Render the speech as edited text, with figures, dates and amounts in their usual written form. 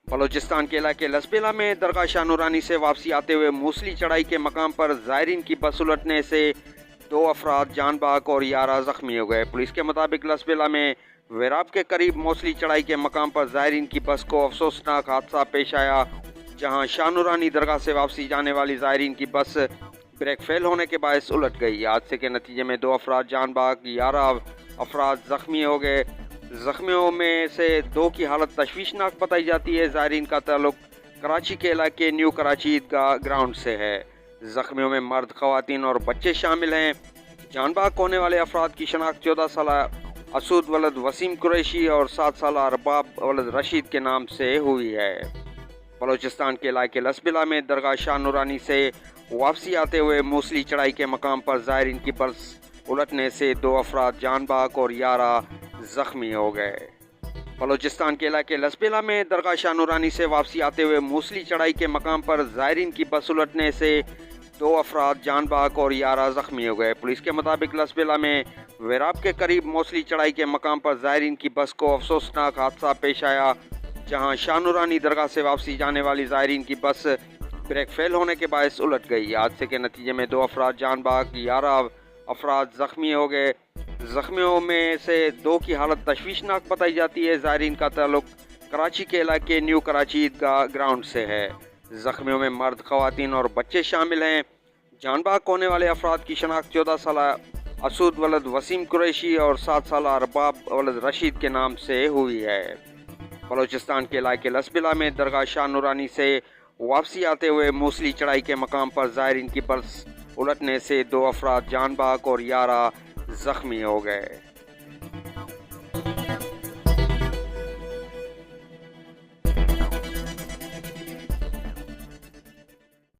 بلوچستان کے علاقے لسبیلا میں درگاہ شاہ نورانی سے واپسی آتے ہوئے موصلی چڑھائی کے مقام پر زائرین کی بس الٹنے سے 2 افراد جان بحق اور 11 زخمی ہو گئے۔ پولیس کے مطابق لسبیلا میں ویراب کے قریب موصلی چڑھائی کے مقام پر زائرین کی بس کو افسوسناک حادثہ پیش آیا، جہاں شاہ نورانی درگاہ سے واپسی جانے والی زائرین کی بس بریک فیل ہونے کے باعث الٹ گئی۔ حادثے کے نتیجے میں 2 افراد جان بحق، 11 افراد زخمی ہو گئے۔ زخمیوں میں سے 2 کی حالت تشویشناک بتائی جاتی ہے۔ زائرین کا تعلق کراچی کے علاقے نیو کراچی عیدگاہ گراؤنڈ سے ہے۔ زخمیوں میں مرد، خواتین اور بچے شامل ہیں۔ جان بحق ہونے والے افراد کی شناخت 14 سالہ اسود ولد وسیم قریشی اور 7 سالہ ارباب ولد رشید کے نام سے ہوئی ہے۔ بلوچستان کے علاقے لسبیلا میں درگاہ شاہ نورانی سے واپسی آتے ہوئے موصلی چڑھائی کے مقام پر زائرین کی بس الٹنے سے 2 افراد جان بحق اور 11 زخمی ہو گئے۔ بلوچستان کے علاقے لسبیلا میں درگاہ شاہ نورانی سے واپسی آتے ہوئے موصلی چڑھائی کے مقام پر زائرین کی بس الٹنے سے 2 افراد جان بحق اور 11 زخمی ہو گئے۔ پولیس کے مطابق لسبیلا میں ویراب کے قریب موصلی چڑھائی کے مقام پر زائرین کی بس کو افسوسناک حادثہ پیش آیا، جہاں شاہ نورانی درگاہ سے واپسی جانے والی زائرین کی بس بریک فیل ہونے کے باعث الٹ گئی۔ حادثے کے نتیجے میں 2 افراد جان بحق، 11 افراد زخمی ہو گئے۔ زخمیوں میں سے 2 کی حالت تشویشناک بتائی جاتی ہے۔ زائرین کا تعلق کراچی کے علاقے نیو کراچی عیدگاہ گراؤنڈ سے ہے۔ زخمیوں میں مرد، خواتین اور بچے شامل ہیں۔ جان بحق ہونے والے افراد کی شناخت 14 سالہ اسود ولد وسیم قریشی اور 7 سالہ ارباب ولد رشید کے نام سے ہوئی ہے۔ بلوچستان کے علاقے لسبیلا میں درگاہ شاہ نورانی سے واپسی آتے ہوئے موصلی چڑھائی کے مقام پر زائرین کی بس الٹنے سے 2 افراد جان بحق اور 11 زخمی ہو گئے۔